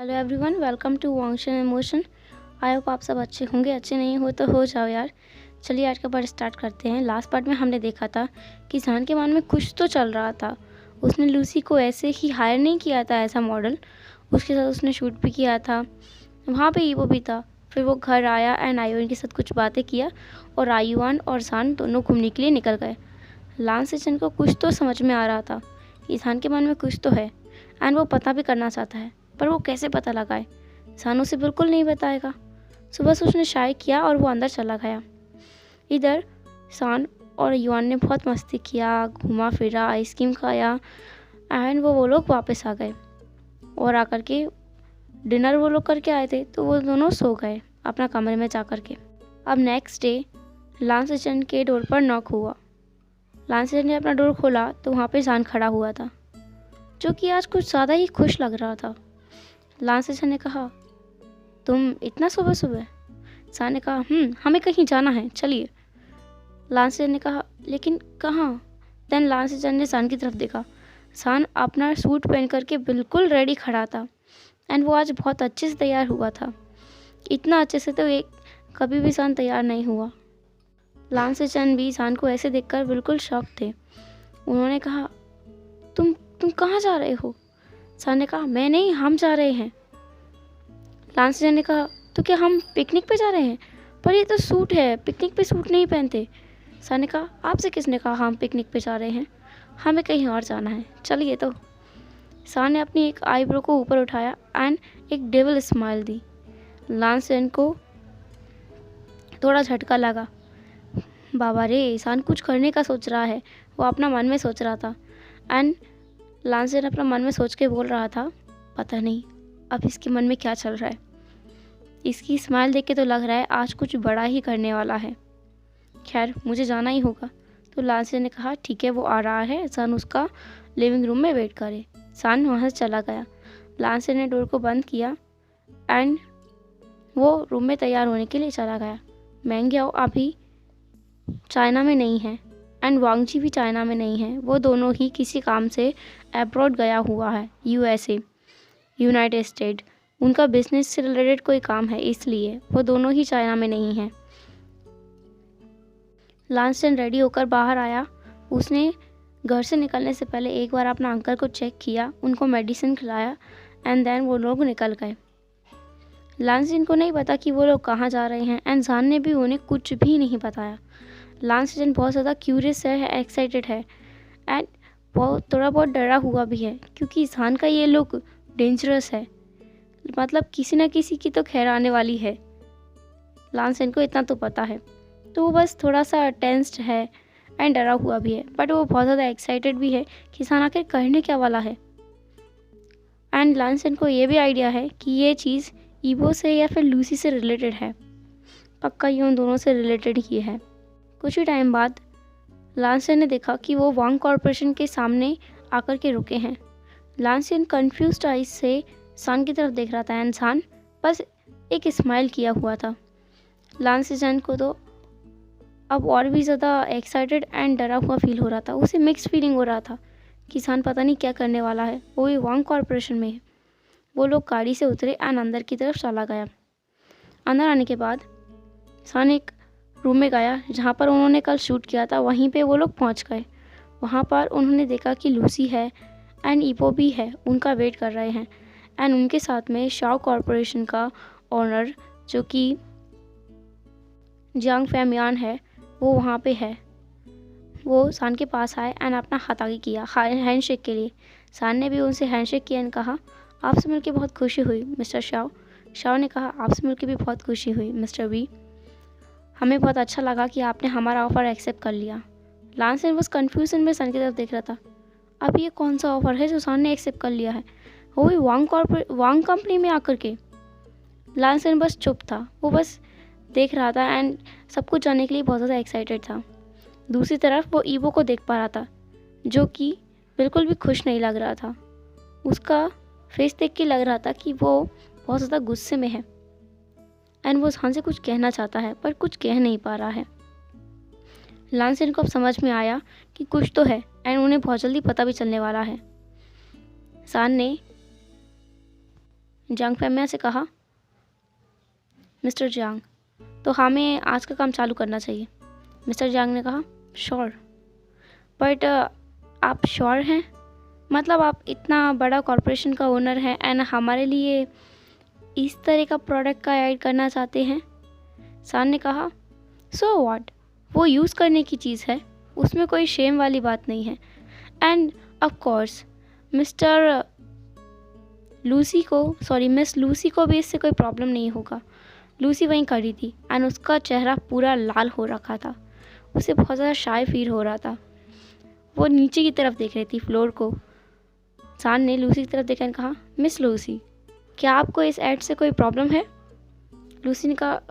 Hello everyone, welcome to वांगशन emotion. I hope आप सब अच्छे होंगे। अच्छे नहीं हो तो हो जाओ यार। चलिए आज का पार्ट स्टार्ट करते हैं। लास्ट पार्ट में हमने देखा था कि सान के मन में कुछ तो चल रहा था। उसने लूसी को ऐसे ही हायर नहीं किया था एज अ मॉडल, उसके साथ उसने शूट भी किया था। वहाँ पे ईवो भी था। फिर वो घर आया एंड आयुआन के साथ कुछ बातें किया और आयुआन और सान दोनों घूमने के लिए निकल गए। लांस सेचन को कुछ तो समझ में आ रहा था कि सान के मन में कुछ तो है एंड वो पता भी करना चाहता है, पर वो कैसे पता लगाए। सान उसे बिल्कुल नहीं बताएगा। सुबह से उसने शाय किया और वो अंदर चला गया। इधर सान और युआन ने बहुत मस्ती किया, घूमा फिरा, आइसक्रीम खाया एंड वो लोग वापस आ गए। और आकर के डिनर वो लोग करके आए थे तो वो दोनों सो गए अपना कमरे में जा कर के। अब नेक्स्ट डे लांस सेचन के डोर पर नॉक हुआ। लांस सेचन ने अपना डोर खोला तो वहाँ पे सान खड़ा हुआ था, जो कि आज कुछ ज़्यादा ही खुश लग रहा था। लांस सेचन ने कहा, तुम इतना सुबह सुबह? सान ने कहा, हमें कहीं जाना है, चलिए। लांस सेचन ने कहा, लेकिन कहाँ? देन लांस सेचन ने सान की तरफ देखा। सान अपना सूट पहन करके बिल्कुल रेडी खड़ा था एंड वो आज बहुत अच्छे से तैयार हुआ था। इतना अच्छे से तो एक कभी भी सान तैयार नहीं हुआ। लांस सेचन भी सान को ऐसे देखकर बिल्कुल शॉक थे। उन्होंने कहा, तुम कहाँ जा रहे हो? सान ने कहा, मैं नहीं, हम जा रहे हैं। लांस सेचन ने कहा, तो क्या हम पिकनिक पे जा रहे हैं? पर ये तो सूट है, पिकनिक पे सूट नहीं पहनते। सान ने कहा, आपसे किसने कहा हम पिकनिक पे जा रहे हैं? हमें कहीं और जाना है, चलिए तो। सान ने अपनी एक आईब्रो को ऊपर उठाया एंड एक डेविल स्माइल दी। लांस सेचन को थोड़ा झटका लगा। बाबा रे, सान कुछ करने का सोच रहा है, वो अपना मन में सोच रहा था। एंड लांस सेचन अपना मन में सोच के बोल रहा था, पता नहीं अब इसके मन में क्या चल रहा है। इसकी स्माइल देख के तो लग रहा है आज कुछ बड़ा ही करने वाला है। खैर, मुझे जाना ही होगा। तो लांस सेचन ने कहा, ठीक है, वो आ रहा है, सान उसका लिविंग रूम में वेट करे। सान वहाँ से चला गया। लांस सेचन ने डोर को बंद किया एंड वो रूम में तैयार होने के लिए चला गया। मैंग्याओ अभी चाइना में नहीं है एंड वांगजी भी चाइना में नहीं है। वो दोनों ही किसी काम से अब्रॉड गया हुआ है, यूएसए, यूनाइटेड स्टेट। उनका बिजनेस से रिलेटेड कोई काम है, इसलिए वो दोनों ही चाइना में नहीं हैं। लांस सेचन रेडी होकर बाहर आया। उसने घर से निकलने से पहले एक बार अपना अंकल को चेक किया, उनको मेडिसिन खिलाया एंड देन वो लोग निकल गए। लांस सेचन को नहीं पता कि वो लोग कहाँ जा रहे हैं एंड सान ने भी उन्हें कुछ भी नहीं बताया। लांस सेचन बहुत ज़्यादा क्यूरियस है, एक्साइटेड है एंड थोड़ा बहुत डरा हुआ भी है, क्योंकि सान का ये लुक डेंजरस है, मतलब किसी न किसी की तो खैर आने वाली है। लांस सेचन को इतना तो पता है, तो वो बस थोड़ा सा टेंस्ड है एंड डरा हुआ भी है, बट वो बहुत ज़्यादा एक्साइटेड भी है कि सान आखिर करने क्या वाला है। एंड लांस सेचन को ये भी आइडिया है कि ये चीज़ ईवो से या फिर लूसी से रिलेटेड है। पक्का ये उन दोनों से रिलेटेड ही है। कुछ ही टाइम बाद लांस सेचन ने देखा कि वो वांग कॉरपोरेशन के सामने आकर के रुके हैं। लांस सेचन कन्फ्यूज्ड आइज से सान की तरफ देख रहा था एंड सान बस एक स्माइल किया हुआ था। लांस सेचन को तो अब और भी ज़्यादा एक्साइटेड एंड डरा हुआ फील हो रहा था। उसे मिक्स फीलिंग हो रहा था कि सान पता नहीं क्या करने वाला है, वो भी वांग कॉरपोरेशन में है। वो लोग गाड़ी से उतरे एंड अंदर की तरफ चला गया। अंदर आने के बाद सान एक रूम में गया जहाँ पर उन्होंने कल शूट किया था। वहीं पे वो लोग पहुँच गए। वहाँ पर उन्होंने देखा कि लूसी है एंड ईवो भी है, उनका वेट कर रहे हैं एंड उनके साथ में शाओ कॉरपोरेशन का ओनर जो कि जियांग फैमियान है, वो वहाँ पे है। वो सान के पास आए एंड अपना हाथ आगे किया हैंडशेक के लिए। सान ने भी उनसे हैंडशेक किया एंड कहा, आपसे मिलकर बहुत खुशी हुई मिस्टर शाओ। शाओ ने कहा, आपसे मिलकर भी बहुत खुशी हुई मिस्टर वी। हमें बहुत अच्छा लगा कि आपने हमारा ऑफ़र एक्सेप्ट कर लिया। लांस सेचन बस कन्फ्यूजन में सान की तरफ देख रहा था। अब ये कौन सा ऑफ़र है जो सान ने एक्सेप्ट कर लिया है, वो भी वांग कंपनी में आकर के। लांस सेचन बस चुप था, वो बस देख रहा था एंड सब कुछ जानने के लिए बहुत ज़्यादा एक्साइटेड था। दूसरी तरफ वो ईवो को देख पा रहा था, जो कि बिल्कुल भी खुश नहीं लग रहा था। उसका फेस देख के लग रहा था कि वो बहुत ज़्यादा गुस्से में है एंड वो सान से कुछ कहना चाहता है पर कुछ कह नहीं पा रहा है। लांस सेचन को अब समझ में आया कि कुछ तो है एंड उन्हें बहुत जल्दी पता भी चलने वाला है। सान ने जांग फैमिया से कहा। मिस्टर जांग, तो हमें आज का काम चालू करना चाहिए। मिस्टर जांग ने कहा, श्योर, बट आप श्योर हैं? मतलब आप इतना बड़ा कॉरपोरेशन का ओनर हैं एंड हमारे लिए इस तरह का प्रोडक्ट का ऐड करना चाहते हैं? सान ने कहा, सो व्हाट, वो यूज़ करने की चीज़ है, उसमें कोई शेम वाली बात नहीं है। End of course mister Lucy को मिस लूसी को भी इससे कोई प्रॉब्लम नहीं होगा। लूसी वहीं खड़ी थी एंड उसका चेहरा पूरा लाल हो रखा था। उसे बहुत ज़्यादा शाय फील हो रहा था। वो नीचे की तरफ देख रही थी, फ्लोर को। सान ने लूसी की तरफ देखा और कहा, मिस लूसी, क्या आपको इस ऐड से कोई प्रॉब्लम है? लूसी ने कहा,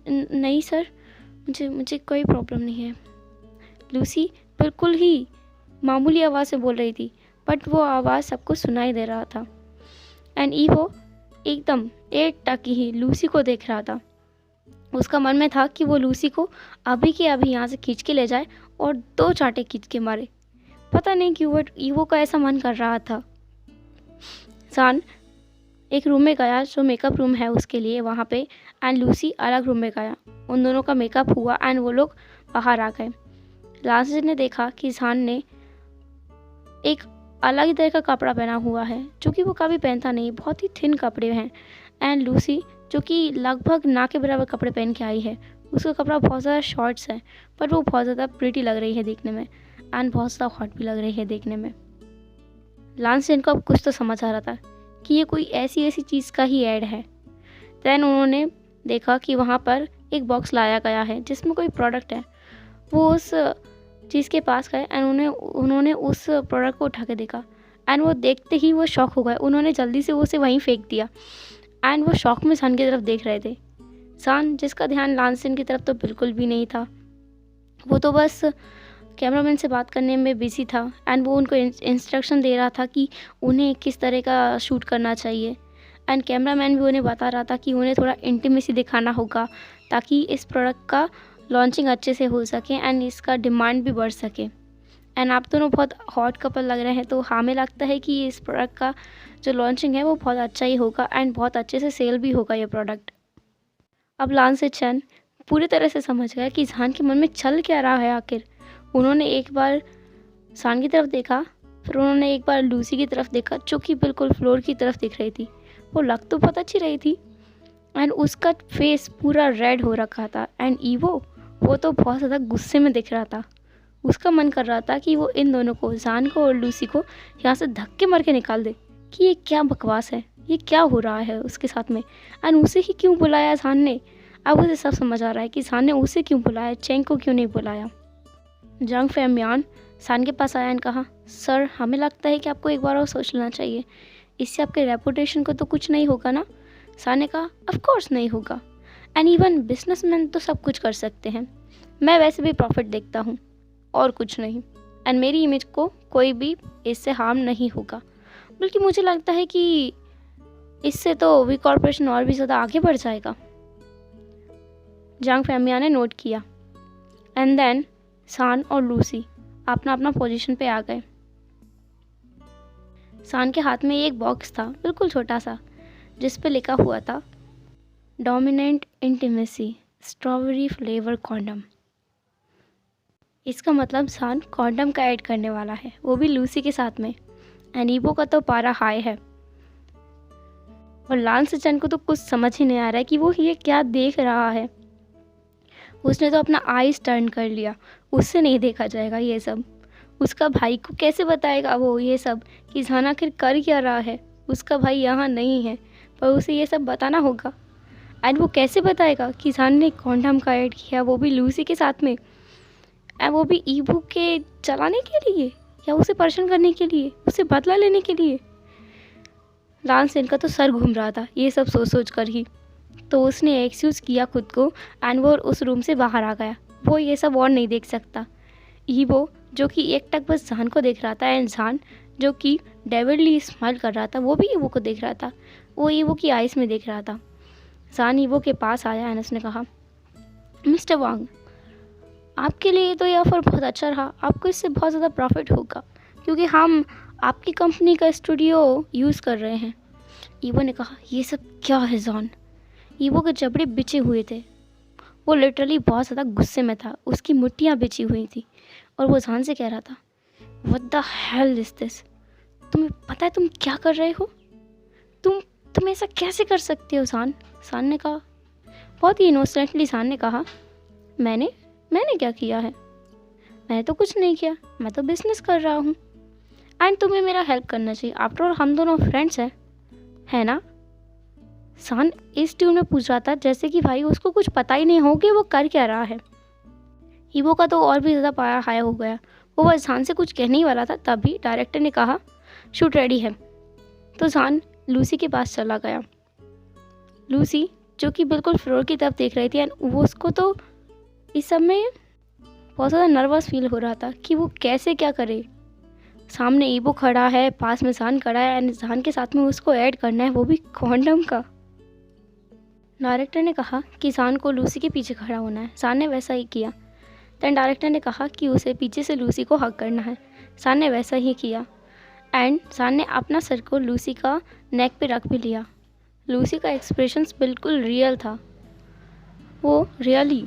नहीं सर, मुझे कोई प्रॉब्लम नहीं है। लूसी बिल्कुल ही मामूली आवाज़ से बोल रही थी, बट वो आवाज़ सबको सुनाई दे रहा था। एंड ईवो एकदम एक टकी ही लूसी को देख रहा था। उसका मन में था कि वो लूसी को अभी के अभी यहाँ से खींच के ले जाए और 2 चांटे खींच के मारे। पता नहीं क्यों बट ईवो का ऐसा मन कर रहा था। सान एक रूम में गया जो मेकअप रूम है उसके लिए वहाँ पे, एंड लूसी अलग रूम में गया। उन दोनों का मेकअप हुआ एंड वो लोग बाहर आ गए। लांसेट ने देखा कि सान ने एक अलग ही तरह का कपड़ा पहना हुआ है जो कि वो कभी पहनता नहीं, बहुत ही थिन कपड़े हैं। एंड लूसी जो कि लगभग ना के बराबर कपड़े पहन के आई है, उसका कपड़ा बहुत ज़्यादा शॉर्ट्स है, पर वो बहुत ज़्यादा प्रिटी लग रही है देखने में एंड बहुत ज़्यादा हॉट भी लग रही है देखने में। लांसेट को अब कुछ तो समझ आ रहा था कि ये कोई ऐसी चीज़ का ही ऐड है। दैन उन्होंने देखा कि वहाँ पर एक बॉक्स लाया गया है जिसमें कोई प्रोडक्ट है। वो उस चीज़ के पास गए एंड उन्होंने उस प्रोडक्ट को उठा के देखा एंड वो देखते ही वो शॉक हो गए। उन्होंने जल्दी से उसे वहीं फेंक दिया एंड वो शॉक में सान की तरफ देख रहे थे। सान जिसका ध्यान लांसेट की तरफ तो बिल्कुल भी नहीं था, वो तो बस कैमरामैन से बात करने में बिजी था एंड वो उनको इंस्ट्रक्शन दे रहा था कि उन्हें किस तरह का शूट करना चाहिए। एंड कैमरामैन भी उन्हें बता रहा था कि उन्हें थोड़ा इंटीमेसी दिखाना होगा ताकि इस प्रोडक्ट का लॉन्चिंग अच्छे से हो सके एंड इसका डिमांड भी बढ़ सके। एंड आप दोनों बहुत हॉट कपल लग रहे हैं, तो हमें लगता है कि इस प्रोडक्ट का जो लॉन्चिंग है वो बहुत अच्छा ही होगा एंड बहुत अच्छे से सेल भी होगा ये प्रोडक्ट। अब लांसेट चैन पूरी तरह से समझ गया कि सान के मन में चल क्या रहा है आखिर। उन्होंने एक बार सान की तरफ देखा, फिर उन्होंने एक बार लूसी की तरफ देखा जो कि बिल्कुल फ्लोर की तरफ दिख रही थी। वो लग तो बहुत अच्छी रही थी एंड उसका फेस पूरा रेड हो रखा था। एंड ईवो वो तो बहुत ज़्यादा गुस्से में दिख रहा था। उसका मन कर रहा था कि वो इन दोनों को, सान को और लूसी को, यहाँ से धक्के मार के निकाल दे कि ये क्या बकवास है, ये क्या हो रहा है उसके साथ में, एंड उसे ही क्यों बुलाया सान ने। अब उसे सब समझ आ रहा है कि सान ने उसे क्यों बुलाया, चेंग को क्यों नहीं बुलाया। जांग फैमियान सान के पास आया और कहा, सर हमें लगता है कि आपको एक बार और सोच लेना चाहिए, इससे आपके रेपुटेशन को तो कुछ नहीं होगा ना। सान ने कहा, ऑफ कोर्स नहीं होगा, एंड इवन बिजनेसमैन तो सब कुछ कर सकते हैं। मैं वैसे भी प्रॉफिट देखता हूँ और कुछ नहीं, एंड मेरी इमेज को कोई भी इससे हार्म नहीं होगा। बल्कि मुझे लगता है कि इससे तो वी कॉर्पोरेशन और भी ज़्यादा आगे बढ़ जाएगा। जांग फैमिया ने नोट किया एंड देन सान और लूसी अपना अपना पोजीशन पे आ गए। सान के हाथ में एक बॉक्स था बिल्कुल छोटा सा, जिस पे लिखा हुआ था dominant intimacy strawberry flavour condom. इसका मतलब सान कॉन्डम का ऐड करने वाला है, वो भी लूसी के साथ में। एंड ईवो का तो पारा हाई है और लांसेट को तो कुछ समझ ही नहीं आ रहा है कि वो ये क्या देख रहा है। उसने तो अपना आईज टर्न कर लिया, उससे नहीं देखा जाएगा ये सब। उसका भाई को कैसे बताएगा वो ये सब कि सान आखिर कर क्या रहा है। उसका भाई यहाँ नहीं है पर उसे ये सब बताना होगा। एंड वो कैसे बताएगा कि सान ने कॉन्डम का ऐड किया, वो भी लूसी के साथ में, एंड वो भी ईवो के चलाने के लिए या उसे परेशान करने के लिए, उसे बदला लेने के लिए। लांसेट का तो सर घूम रहा था ये सब सोच कर ही। तो उसने एक्सक्यूज़ किया खुद को एंड वो उस रूम से बाहर आ गया। वो ये सब और नहीं देख सकता। ईवो जो कि एक टक बस सान को देख रहा था एंड सान जो कि डेविडली स्माइल कर रहा था, वो भी ईवो को देख रहा था। वो ईवो की आइज़ में देख रहा था। सान ईवो के पास आया एंड उसने कहा, मिस्टर वांग, आपके लिए तो यह ऑफर बहुत अच्छा रहा, आपको इससे बहुत ज़्यादा प्रॉफिट होगा क्योंकि हम आपकी कंपनी का स्टूडियो यूज़ कर रहे हैं। ईवो ने कहा, ये सब क्या है जान? ईवो के जबड़े बिछे हुए थे। वो लिटरली बहुत ज़्यादा गुस्से में था। उसकी मुट्ठियाँ बिछी हुई थी और वो जान से कह रहा था, what the hell is this? तुम्हें पता है तुम क्या कर रहे हो? तुम ऐसा कैसे कर सकते हो जान? जान ने कहा, बहुत ही इनोसेंटली जान ने कहा, मैंने क्या किया है? मैंने तो कुछ नहीं किया, मैं तो बिजनेस कर रहा हूँ एंड तुम्हें मेरा हेल्प करना चाहिए। आफ्टर ऑल हम दोनों फ्रेंड्स हैं, है ना? सान इस ट्यून में पूछ रहा था जैसे कि भाई उसको कुछ पता ही नहीं हो कि वो कर क्या रहा है। ईवो का तो और भी ज़्यादा पारा हाई हो गया। वो बस जान से कुछ कहने ही वाला था, तभी डायरेक्टर ने कहा, शूट रेडी है। तो जान लूसी के पास चला गया। लूसी जो कि बिल्कुल फ्लोर की तरफ देख रही थी एंड वो उसको तो इस सब में बहुत ज़्यादा नर्वस फील हो रहा था कि वो कैसे क्या करे। सामने ईवो खड़ा है, पास में जान खड़ा है एंड जान के साथ में उसको ऐड करना है, वो भी क्वांटम का। डायरेक्टर ने कहा कि जान को लूसी के पीछे खड़ा होना है। जान ने वैसा ही किया। दैन डायरेक्टर ने कहा कि उसे पीछे से लूसी को हग करना है। जान ने वैसा ही किया एंड जान ने अपना सर को लूसी का नेक पे रख भी लिया। लूसी का एक्सप्रेशंस बिल्कुल रियल था। वो रियली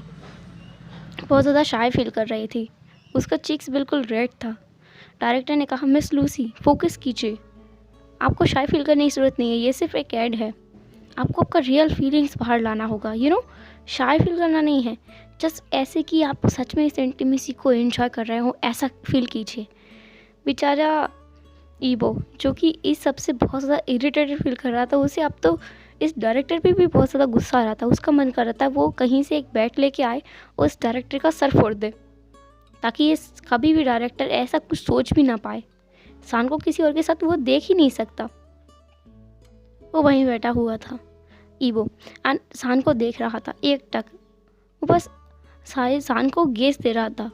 बहुत ज़्यादा शाय फील कर रही थी। उसका चीक्स बिल्कुल रेड था। डायरेक्टर ने कहा, मिस लूसी फोकस कीजिए, आपको शाय फील करने की ज़रूरत नहीं है, ये सिर्फ एक ऐड है। आपको आपका रियल फीलिंग्स बाहर लाना होगा, शाय फील करना नहीं है। जस्ट ऐसे कि आप सच में इस इंटीमेसी को एंजॉय कर रहे हो, ऐसा फील कीजिए। बेचारा ईवो जो कि इस सबसे बहुत ज़्यादा इरिटेटेड फील कर रहा था, उसे अब तो इस डायरेक्टर पे भी बहुत ज़्यादा गुस्सा आ रहा था। उसका मन कर रहा था वो कहीं से एक बैट लेके आए और इस डायरेक्टर का सर फोड़ दे, ताकि ये कभी भी डायरेक्टर ऐसा कुछ सोच भी ना पाए। सान को किसी और के साथ वो देख ही नहीं सकता। वो वहीं बैठा हुआ था ईवो एंड सान को देख रहा था एकटक। वो बस सान को गेस दे रहा था,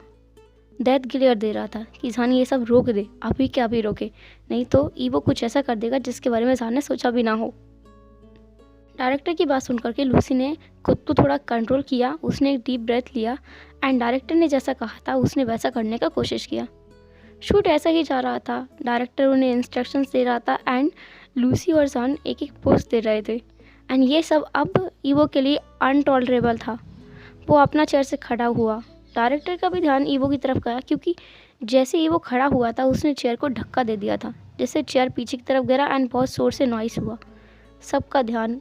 डेथ ग्लेयर दे रहा था कि सान ये सब रोक दे, अभी क्या अभी रोके, नहीं तो ईवो कुछ ऐसा कर देगा जिसके बारे में सान ने सोचा भी ना हो। डायरेक्टर की बात सुन करके लूसी ने खुद को थोड़ा कंट्रोल किया। उसने एक डीप ब्रेथ लिया एंड डायरेक्टर ने जैसा कहा था उसने वैसा करने का कोशिश किया। शूट ऐसा ही जा रहा था। डायरेक्टर उन्हें इंस्ट्रक्शंस दे रहा था एंड लूसी और सान एक एक पोस्ट दे रहे थे एंड ये सब अब ईवो के लिए अनटॉलरेबल था। वो अपना चेयर से खड़ा हुआ। डायरेक्टर का भी ध्यान ईवो की तरफ गया, क्योंकि जैसे ईवो खड़ा हुआ था उसने चेयर को धक्का दे दिया था, जिससे चेयर पीछे की तरफ गिरा एंड बहुत जोर से नॉइस हुआ। सबका ध्यान,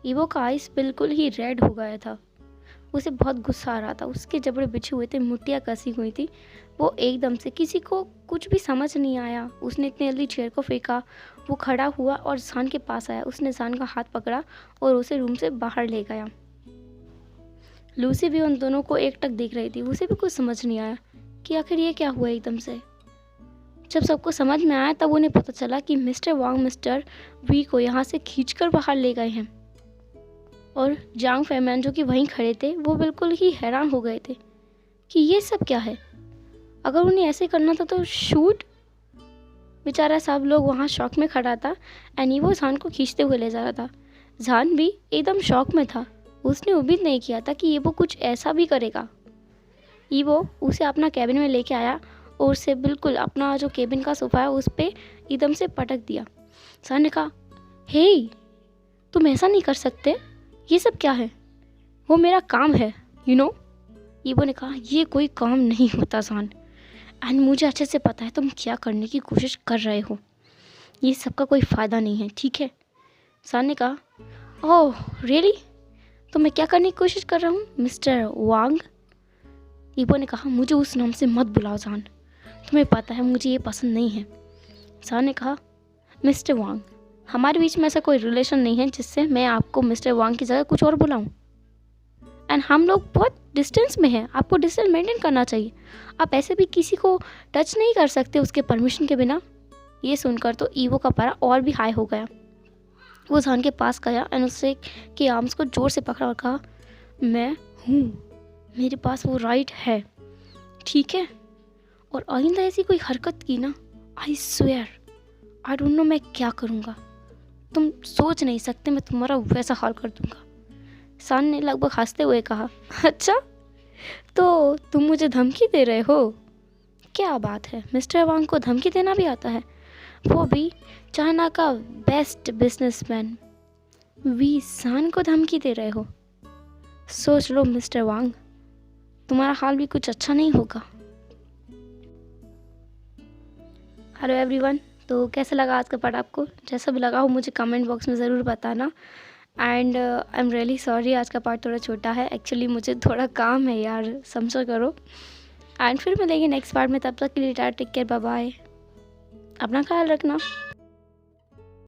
ईवो का आइस बिल्कुल ही रेड हो गया था। उसे बहुत गुस्सा आ रहा था। उसके जबड़े बिछे हुए थे, मुट्ठियाँ कसी हुई थी। वो एकदम से किसी को कुछ भी समझ नहीं आया, उसने इतनी जल्दी चेयर को फेंका। वो खड़ा हुआ और जान के पास आया। उसने जान का हाथ पकड़ा और उसे रूम से बाहर ले गया। लूसी भी उन दोनों को एकटक देख रही थी। उसे भी कुछ समझ नहीं आया कि आखिर ये क्या हुआ एकदम से। जब सबको समझ में आया तब उन्हें पता चला कि मिस्टर वांग मिस्टर वी को यहाँ से खींचकर बाहर ले गए हैं। और जांग फैमैन जो कि वहीं खड़े थे, वो बिल्कुल ही हैरान हो गए थे कि ये सब क्या है। अगर उन्हें ऐसे करना था तो शूट। बेचारा सब लोग वहाँ शॉक में खड़ा था एंड ईवो जान को खींचते हुए ले जा रहा था। जान भी एकदम शॉक में था। उसने उम्मीद नहीं किया था कि ईवो कुछ ऐसा भी करेगा। ईवो उसे अपना कैबिन में लेके आया और उसे बिल्कुल अपना जो कैबिन का सोफा है उस पर एकदम से पटक दिया। जान ने कहा, हे तुम ऐसा नहीं कर सकते, ये सब क्या है? वो मेरा काम है, ईवो ने कहा, ये कोई काम नहीं होता जान, एंड मुझे अच्छे से पता है तुम क्या करने की कोशिश कर रहे हो। ये सब का कोई फ़ायदा नहीं है, ठीक है? जान ने कहा, ओह रियली, तो मैं क्या करने की कोशिश कर रहा हूँ, मिस्टर वांग? ईवो ने कहा, मुझे उस नाम से मत बुलाओ जान, तुम्हें पता है मुझे ये पसंद नहीं है। जान ने कहा, मिस्टर वांग, हमारे बीच में ऐसा कोई रिलेशन नहीं है जिससे मैं आपको मिस्टर वांग की जगह कुछ और बुलाऊं। एंड हम लोग बहुत डिस्टेंस में हैं, आपको डिस्टेंस मेंटेन करना चाहिए। आप ऐसे भी किसी को टच नहीं कर सकते उसके परमिशन के बिना। ये सुनकर तो ईवो का पारा और भी हाई हो गया। वो जान के पास गया एंड उससे के आर्म्स को जोर से पकड़ा और कहा, मैं हूँ, मेरे पास वो राइट है, ठीक है? और आइंदा ऐसी कोई हरकत की ना, I swear I don't know मैं क्या करूँगा। तुम सोच नहीं सकते, मैं तुम्हारा वैसा हाल कर दूंगा। सान ने लगभग हंसते हुए कहा, अच्छा तो तुम मुझे धमकी दे रहे हो? क्या बात है, मिस्टर वांग को धमकी देना भी आता है? वो भी चाइना का बेस्ट बिजनेसमैन। वी सान को धमकी दे रहे हो? सोच लो मिस्टर वांग, तुम्हारा हाल भी कुछ अच्छा नहीं होगा। हेलो एवरीवन, तो कैसा लगा आज का पार्ट आपको? जैसा भी लगा हो मुझे कमेंट बॉक्स में ज़रूर बताना। And I am really sorry, आज का पार्ट थोड़ा छोटा है। एक्चुअली मुझे थोड़ा काम है यार, समझा करो। एंड फिर मिलेंगे नेक्स्ट पार्ट में, तब तक के लिए टेक केयर, बाय बाय, अपना ख्याल रखना।